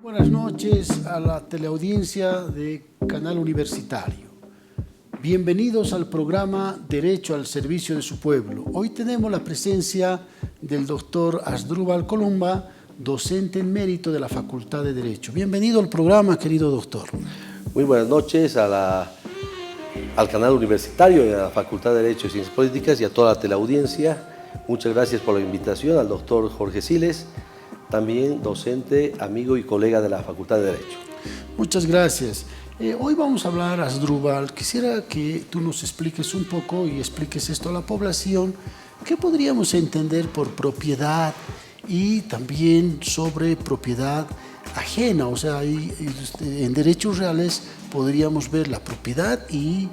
Buenas noches a la teleaudiencia de Canal Universitario. Bienvenidos al programa Derecho al Servicio de su Pueblo. Hoy tenemos la presencia del doctor Asdrúbal Columba, docente en mérito de la Facultad de Derecho. Bienvenido al programa, querido doctor. Muy buenas noches al Canal Universitario y a la Facultad de Derecho y Ciencias Políticas y a toda la teleaudiencia. Muchas gracias por la invitación al doctor Jorge Siles, también docente, amigo y colega de la Facultad de Derecho. Muchas gracias. Hoy vamos a hablar, Asdrúbal, quisiera que tú nos expliques un poco y expliques esto a la población. ¿Qué podríamos entender por propiedad y también sobre propiedad ajena? O sea, en derechos reales podríamos ver la propiedad y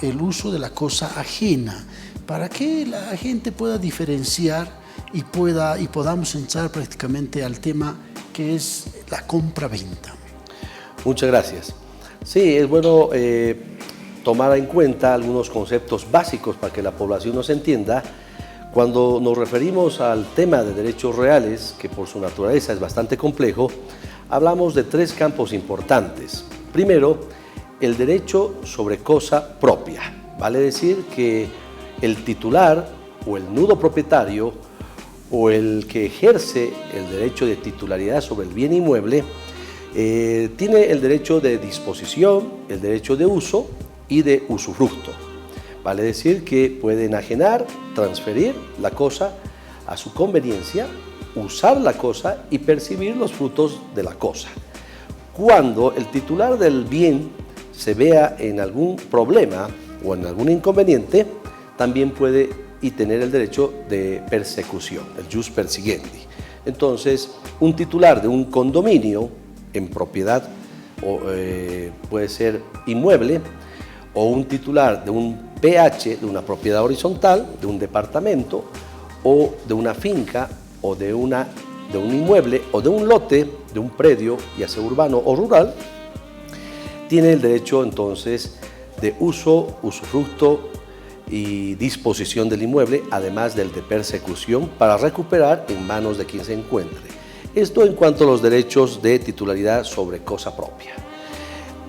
el uso de la cosa ajena, para que la gente pueda diferenciar y podamos entrar prácticamente al tema que es la compra-venta. Muchas gracias. Sí, es bueno tomar en cuenta algunos conceptos básicos para que la población nos entienda. Cuando nos referimos al tema de derechos reales, que por su naturaleza es bastante complejo, hablamos de tres campos importantes. Primero, el derecho sobre cosa propia. Vale decir que el titular o el nudo propietario o el que ejerce el derecho de titularidad sobre el bien inmueble tiene el derecho de disposición, el derecho de uso y de usufructo. Vale decir que puede enajenar, transferir la cosa a su conveniencia, usar la cosa y percibir los frutos de la cosa. Cuando el titular del bien se vea en algún problema o en algún inconveniente, también puede tener el derecho de persecución, el jus perseguendi. Entonces, un titular de un condominio en propiedad puede ser inmueble, o un titular de un PH, de una propiedad horizontal, de un departamento, o de una finca, o de un inmueble, o de un lote, de un predio, ya sea urbano o rural, tiene el derecho entonces de uso, usufructo y disposición del inmueble, además del de persecución para recuperar en manos de quien se encuentre. Esto en cuanto a los derechos de titularidad sobre cosa propia.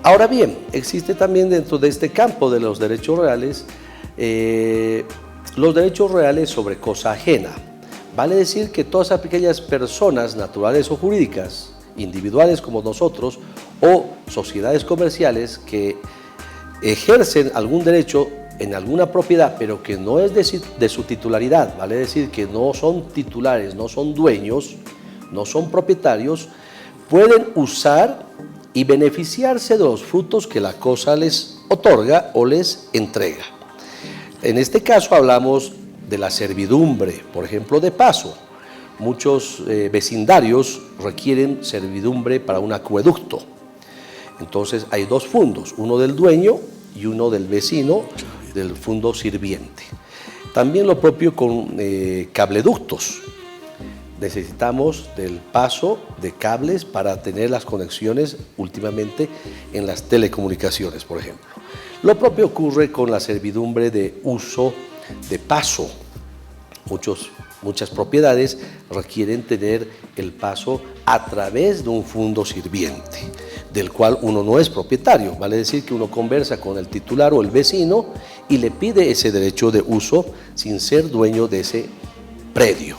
Ahora bien, existe también dentro de este campo de los derechos reales sobre cosa ajena. Vale decir que todas aquellas personas naturales o jurídicas, individuales como nosotros, o sociedades comerciales que ejercen algún derecho en alguna propiedad, pero que no es de su titularidad, vale decir que no son titulares, no son dueños, no son propietarios, pueden usar y beneficiarse de los frutos que la cosa les otorga o les entrega. En este caso hablamos de la servidumbre, por ejemplo, de paso. Muchos vecindarios requieren servidumbre para un acueducto. Entonces hay dos fundos, uno del dueño y uno del vecino, del fundo sirviente. También lo propio con cableductos. Necesitamos del paso de cables para tener las conexiones últimamente en las telecomunicaciones, por ejemplo. Lo propio ocurre con la servidumbre de uso de paso. Muchas propiedades requieren tener el paso a través de un fundo sirviente, del cual uno no es propietario. Vale decir que uno conversa con el titular o el vecino y le pide ese derecho de uso sin ser dueño de ese predio.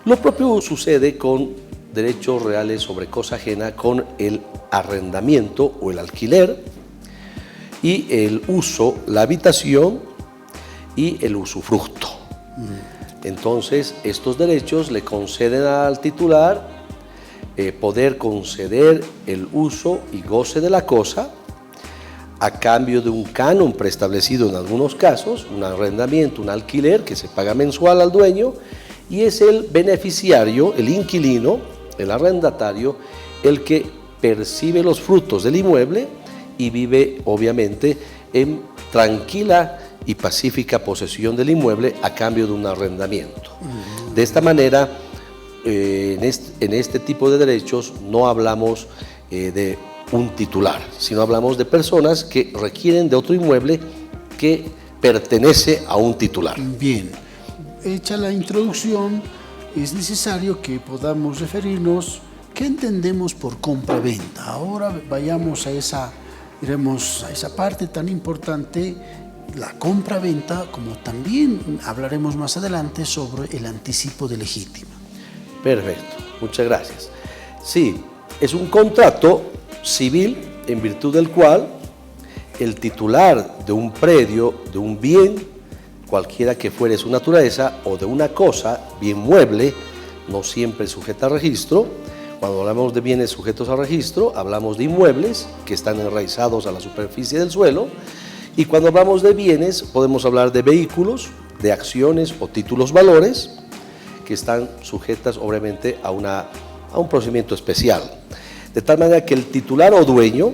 Lo propio sucede con derechos reales sobre cosa ajena, con el arrendamiento o el alquiler y el uso, la habitación y el usufructo. Entonces, estos derechos le conceden al titular poder conceder el uso y goce de la cosa a cambio de un canon preestablecido en algunos casos, un arrendamiento, un alquiler que se paga mensual al dueño, y es el beneficiario, el inquilino, el arrendatario, el que percibe los frutos del inmueble y vive obviamente en tranquila y pacífica posesión del inmueble a cambio de un arrendamiento. De esta manera, en este tipo de derechos no hablamos de un titular, sino hablamos de personas que requieren de otro inmueble que pertenece a un titular. Bien, hecha la introducción, es necesario que podamos referirnos ¿Qué entendemos por compra-venta? Ahora vayamos iremos a esa parte tan importante, la compra-venta, como también hablaremos más adelante sobre el anticipo de legítima. Perfecto, muchas gracias. Sí, es un contrato civil en virtud del cual el titular de un predio, de un bien, cualquiera que fuere su naturaleza, o de una cosa, bien mueble, no siempre sujeta a registro. Cuando hablamos de bienes sujetos a registro, hablamos de inmuebles que están enraizados a la superficie del suelo, y cuando hablamos de bienes podemos hablar de vehículos, de acciones o títulos valores que están sujetas obviamente a un procedimiento especial, de tal manera que el titular o dueño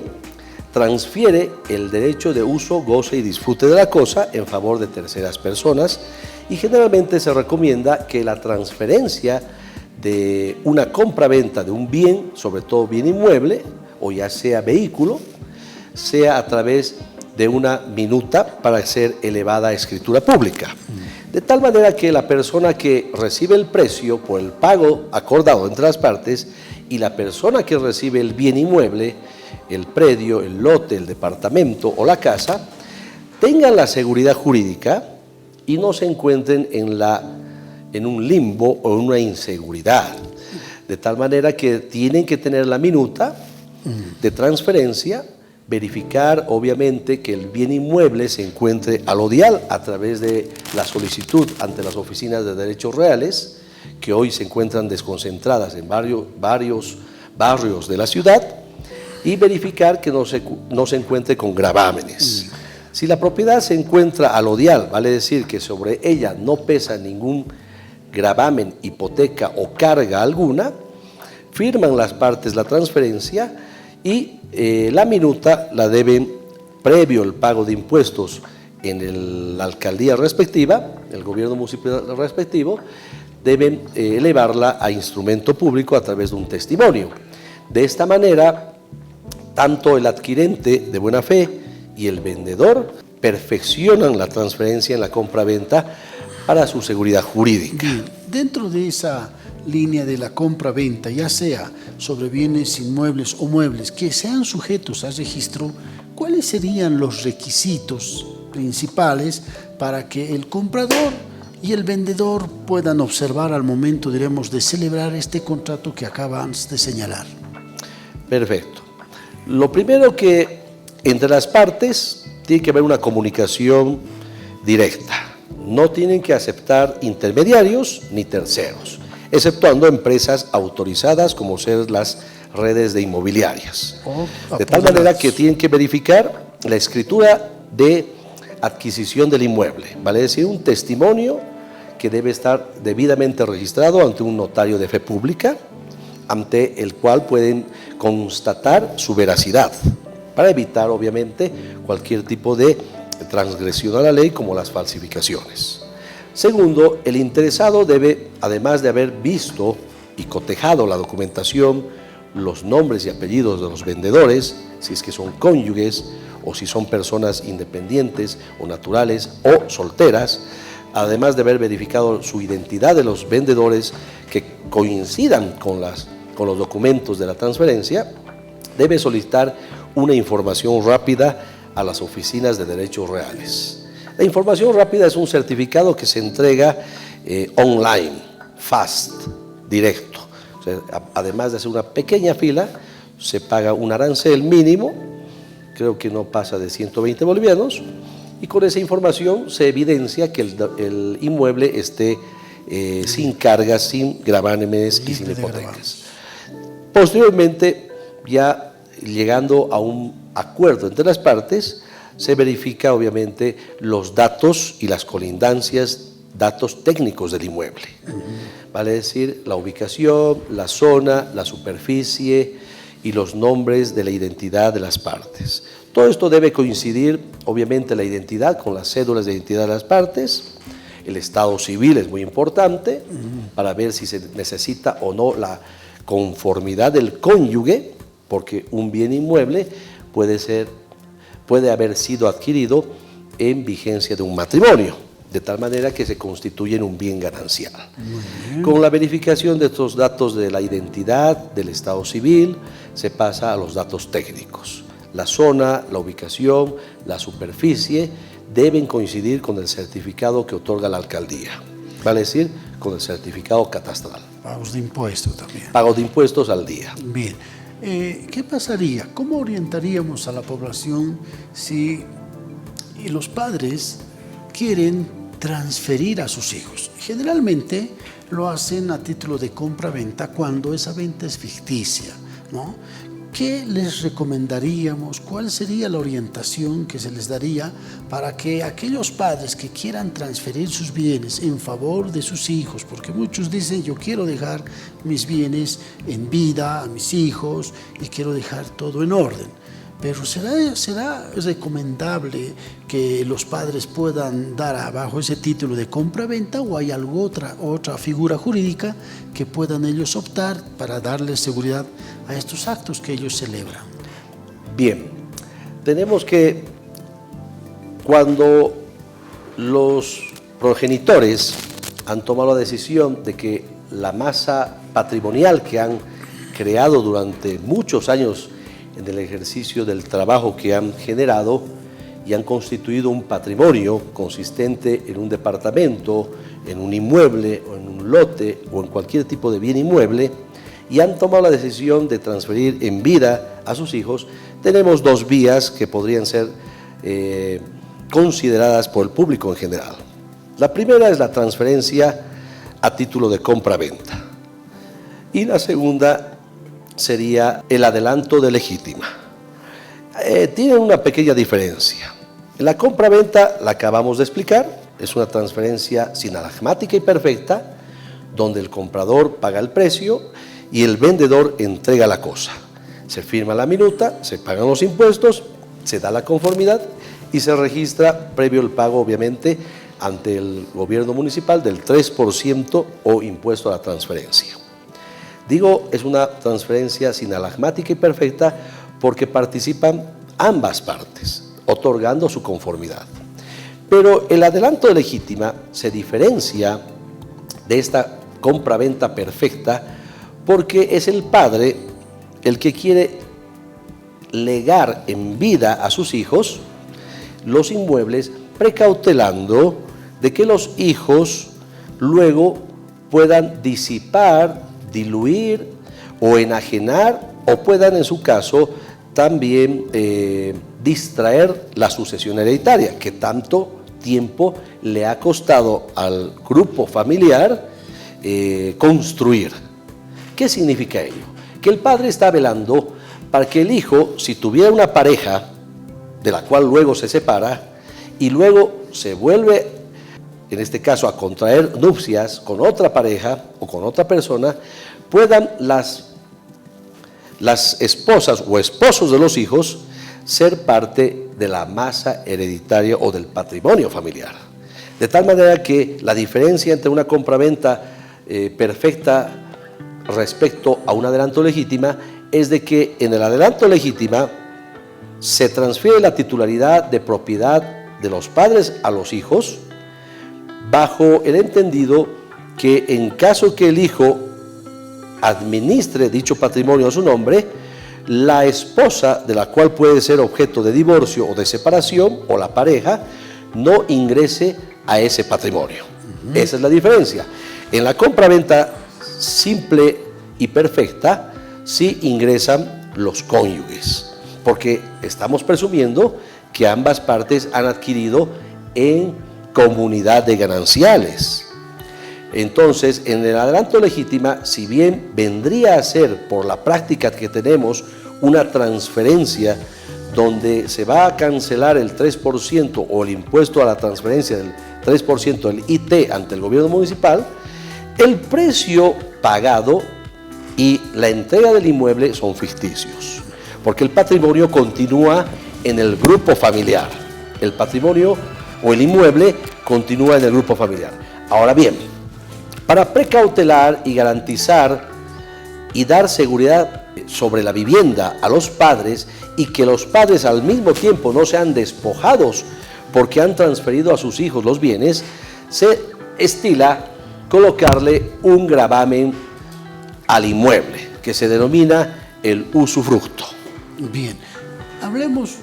transfiere el derecho de uso, goce y disfrute de la cosa en favor de terceras personas, y generalmente se recomienda que la transferencia de una compra-venta de un bien, sobre todo bien inmueble, o ya sea vehículo, sea a través de una minuta para ser elevada a escritura pública. De tal manera que la persona que recibe el precio por el pago acordado entre las partes y la persona que recibe el bien inmueble, el predio, el lote, el departamento o la casa, tengan la seguridad jurídica y no se encuentren en un limbo o en una inseguridad, de tal manera que tienen que tener la minuta de transferencia, verificar obviamente que el bien inmueble se encuentre al odial a través de la solicitud ante las oficinas de derechos reales, que hoy se encuentran desconcentradas en varios barrios de la ciudad, y verificar que no se encuentre con gravámenes. Si la propiedad se encuentra al odial, vale decir que sobre ella no pesa ningún gravamen, hipoteca o carga alguna, firman las partes la transferencia y la minuta la deben, previo el pago de impuestos en la alcaldía respectiva, el gobierno municipal respectivo, deben elevarla a instrumento público a través de un testimonio. De esta manera, tanto el adquirente de buena fe y el vendedor perfeccionan la transferencia en la compra-venta para su seguridad jurídica. Bien, dentro de esa línea de la compra-venta, ya sea sobre bienes inmuebles o muebles que sean sujetos a registro, ¿cuáles serían los requisitos principales para que el comprador y el vendedor puedan observar al momento, diremos, de celebrar este contrato que acabas de señalar? Perfecto. Lo primero que entre las partes tiene que haber una comunicación directa. No tienen que aceptar intermediarios ni terceros, exceptuando empresas autorizadas como ser las redes de inmobiliarias. De tal manera que tienen que verificar la escritura de adquisición del inmueble, vale decir un testimonio que debe estar debidamente registrado ante un notario de fe pública, ante el cual pueden constatar su veracidad, para evitar obviamente cualquier tipo de transgresión a la ley como las falsificaciones. Segundo, el interesado debe, además de haber visto y cotejado la documentación, los nombres y apellidos de los vendedores, si es que son cónyuges o si son personas independientes o naturales o solteras, además de haber verificado su identidad de los vendedores que coincidan con los documentos de la transferencia, debe solicitar una información rápida a las oficinas de derechos reales. La información rápida es un certificado que se entrega online, fast, directo. O sea, además de hacer una pequeña fila, se paga un arancel mínimo, creo que no pasa de 120 bolivianos, y con esa información se evidencia que el inmueble esté sin cargas, sin gravámenes y sin hipotecas. Posteriormente, ya llegando a un acuerdo entre las partes, se verifica obviamente los datos y las colindancias, datos técnicos del inmueble. Vale decir, la ubicación, la zona, la superficie y los nombres de la identidad de las partes. Todo esto debe coincidir, obviamente, la identidad con las cédulas de identidad de las partes. El estado civil es muy importante para ver si se necesita o no la conformidad del cónyuge, porque un bien inmueble puede haber sido adquirido en vigencia de un matrimonio. de tal manera que se constituyen un bien ganancial. Con la verificación de estos datos de la identidad, del estado civil, se pasa a los datos técnicos. La zona, la ubicación, la superficie deben coincidir con el certificado que otorga la alcaldía, vale decir, con el certificado catastral. Pagos de impuestos también. Pagos de impuestos al día. Bien. ¿Qué pasaría? ¿Cómo orientaríamos a la población si los padres quieren transferir a sus hijos? Generalmente lo hacen a título de compra-venta cuando esa venta es ficticia, ¿no? ¿Qué les recomendaríamos? ¿Cuál sería la orientación que se les daría para que aquellos padres que quieran transferir sus bienes en favor de sus hijos? Porque muchos dicen, yo quiero dejar mis bienes en vida a mis hijos y quiero dejar todo en orden. Pero ¿será recomendable que los padres puedan dar bajo ese título de compra-venta o hay otra figura jurídica que puedan ellos optar para darles seguridad a estos actos que ellos celebran? Bien, tenemos que cuando los progenitores han tomado la decisión de que la masa patrimonial que han creado durante muchos años en el ejercicio del trabajo que han generado y han constituido un patrimonio consistente en un departamento, en un inmueble o en un lote o en cualquier tipo de bien inmueble, y han tomado la decisión de transferir en vida a sus hijos, tenemos dos vías que podrían ser consideradas por el público en general. La primera es la transferencia a título de compra-venta y la segunda sería el adelanto de legítima. Tienen una pequeña diferencia. La compra-venta la acabamos de explicar, es una transferencia sinalagmática y perfecta, donde el comprador paga el precio y el vendedor entrega la cosa. Se firma la minuta, se pagan los impuestos, se da la conformidad y se registra previo el pago, obviamente, ante el gobierno municipal del 3% o impuesto a la transferencia. Digo, es una transferencia sinalagmática y perfecta porque participan ambas partes, otorgando su conformidad. Pero el adelanto de legítima se diferencia de esta compra-venta perfecta porque es el padre el que quiere legar en vida a sus hijos los inmuebles, precautelando de que los hijos luego puedan disipar, diluir o enajenar o puedan en su caso también distraer la sucesión hereditaria que tanto tiempo le ha costado al grupo familiar construir. ¿Qué significa ello? Que el padre está velando para que el hijo, si tuviera una pareja de la cual luego se separa y luego se vuelve en este caso a contraer nupcias con otra pareja o con otra persona, puedan las esposas o esposos de los hijos ser parte de la masa hereditaria o del patrimonio familiar. De tal manera que la diferencia entre una compraventa perfecta respecto a un adelanto legítima es de que en el adelanto legítima se transfiere la titularidad de propiedad de los padres a los hijos, bajo el entendido que en caso que el hijo administre dicho patrimonio a su nombre, la esposa de la cual puede ser objeto de divorcio o de separación, o la pareja, no ingrese a ese patrimonio. Esa es la diferencia. En la compraventa simple y perfecta, sí ingresan los cónyuges, porque estamos presumiendo que ambas partes han adquirido en comunidad de gananciales. Entonces, en el adelanto legítima, si bien vendría a ser por la práctica que tenemos una transferencia donde se va a cancelar el 3% o el impuesto a la transferencia del 3% del IT ante el gobierno municipal, el precio pagado y la entrega del inmueble son ficticios, porque el patrimonio continúa en el grupo familiar. El patrimonio o el inmueble continúa en el grupo familiar. Ahora bien, para precautelar y garantizar y dar seguridad sobre la vivienda a los padres y que los padres al mismo tiempo no sean despojados porque han transferido a sus hijos los bienes, se estila colocarle un gravamen al inmueble, que se denomina el usufructo. Bien, hablemos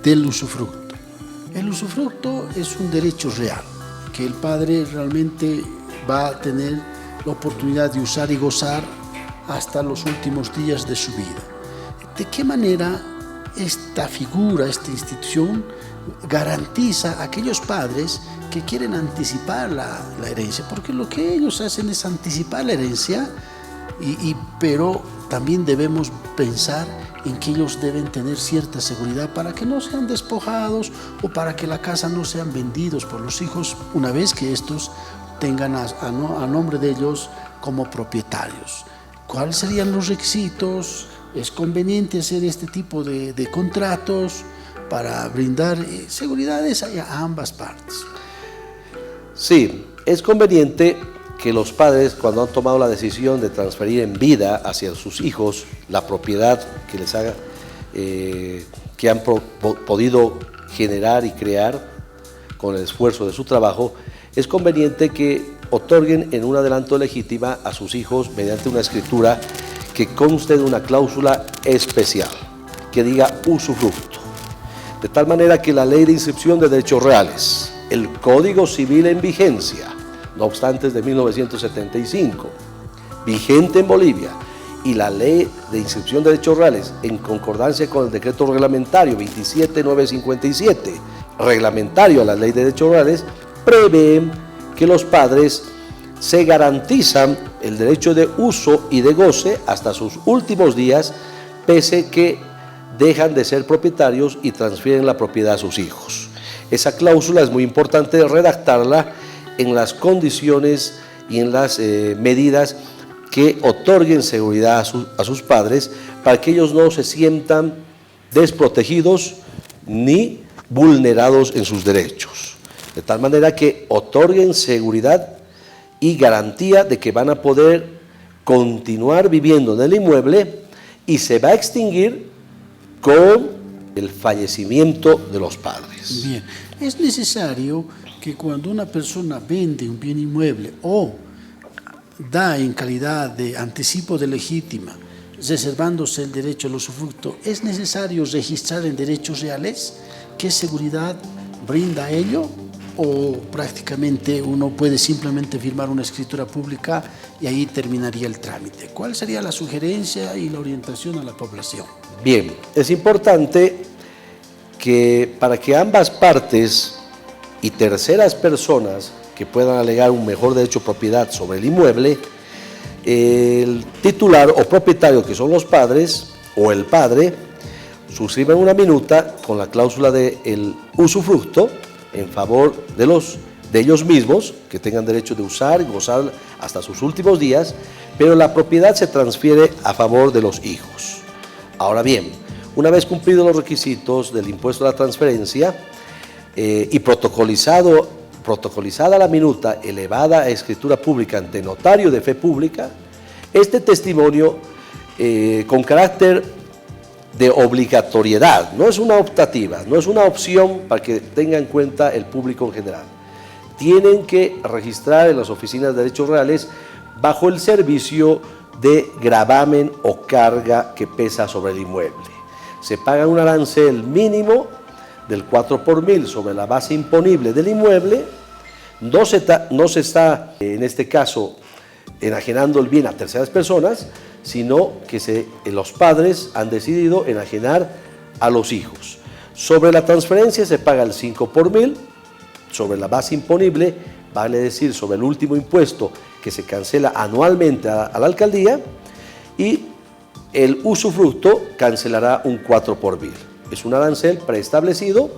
del usufructo. El usufructo es un derecho real, que el padre realmente va a tener la oportunidad de usar y gozar hasta los últimos días de su vida. ¿De qué manera esta figura, esta institución, garantiza a aquellos padres que quieren anticipar la herencia? Porque lo que ellos hacen es anticipar la herencia, pero también debemos pensar en que ellos deben tener cierta seguridad para que no sean despojados o para que la casa no sean vendidos por los hijos una vez que estos tengan a nombre de ellos como propietarios. ¿Cuáles serían los requisitos? ¿Es conveniente hacer este tipo de contratos para brindar seguridades a ambas partes? Sí, es conveniente que los padres, cuando han tomado la decisión de transferir en vida hacia sus hijos la propiedad que les haga, que han podido generar y crear con el esfuerzo de su trabajo, es conveniente que otorguen en un adelanto legítima a sus hijos mediante una escritura que conste de una cláusula especial, que diga usufructo, de tal manera que la Ley de Inscripción de Derechos Reales, el Código Civil en vigencia, no obstante es de 1975, vigente en Bolivia, y la Ley de Inscripción de Derechos Reales, en concordancia con el Decreto Reglamentario 27957, reglamentario a la Ley de Derechos Reales, prevén que los padres se garantizan el derecho de uso y de goce hasta sus últimos días, pese que dejan de ser propietarios y transfieren la propiedad a sus hijos. Esa cláusula es muy importante redactarla en las condiciones y en las medidas que otorguen seguridad a sus padres, para que ellos no se sientan desprotegidos ni vulnerados en sus derechos, de tal manera que otorguen seguridad y garantía de que van a poder continuar viviendo en el inmueble y se va a extinguir con el fallecimiento de los padres. Bien, es necesario que cuando una persona vende un bien inmueble o da en calidad de anticipo de legítima, reservándose el derecho al usufructo, ¿es necesario registrar en derechos reales? ¿Qué seguridad brinda ello? ¿O prácticamente uno puede simplemente firmar una escritura pública y ahí terminaría el trámite? ¿Cuál sería la sugerencia y la orientación a la población? Bien, es importante que para que ambas partes y terceras personas que puedan alegar un mejor derecho de propiedad sobre el inmueble, el titular o propietario, que son los padres o el padre, suscriban una minuta con la cláusula del usufructo en favor de ellos mismos, que tengan derecho de usar y gozar hasta sus últimos días, pero la propiedad se transfiere a favor de los hijos. Ahora bien, una vez cumplidos los requisitos del impuesto a la transferencia y protocolizada la minuta elevada a escritura pública ante notario de fe pública, este testimonio con carácter de obligatoriedad, no es una optativa, no es una opción para que tenga en cuenta el público en general. Tienen que registrar en las oficinas de derechos reales bajo el servicio de gravamen o carga que pesa sobre el inmueble. Se paga un arancel mínimo del 4 por mil sobre la base imponible del inmueble. No se está, en este caso, enajenando el bien a terceras personas, sino que los padres han decidido enajenar a los hijos. Sobre la transferencia se paga el 5 por mil, sobre la base imponible, vale decir sobre el último impuesto que se cancela anualmente a la alcaldía, y el usufructo cancelará un 4 por mil. Es un arancel preestablecido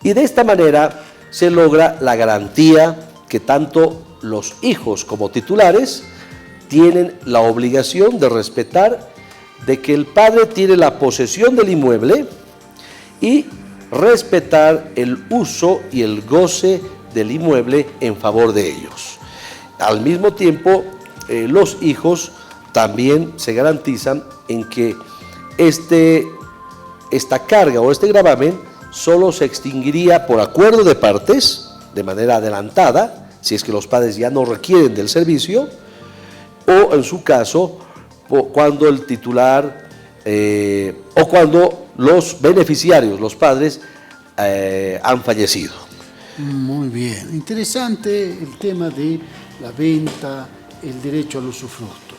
y de esta manera se logra la garantía que tanto los hijos como titulares tienen la obligación de respetar, de que el padre tiene la posesión del inmueble y respetar el uso y el goce del inmueble en favor de ellos. Al mismo tiempo, los hijos también se garantizan en que esta carga o este gravamen solo se extinguiría por acuerdo de partes, de manera adelantada, si es que los padres ya no requieren del servicio, o en su caso, cuando el titular o cuando los beneficiarios, los padres, han fallecido. Muy bien, interesante el tema de la venta, el derecho al usufructo.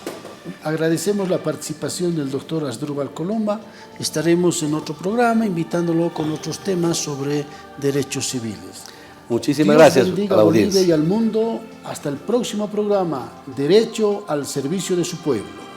Agradecemos la participación del doctor Asdrúbal Colomba. Estaremos en otro programa invitándolo con otros temas sobre derechos civiles. Muchísimas gracias a la a Bolivia audiencia. y al mundo. Hasta el próximo programa, Derecho al servicio de su pueblo.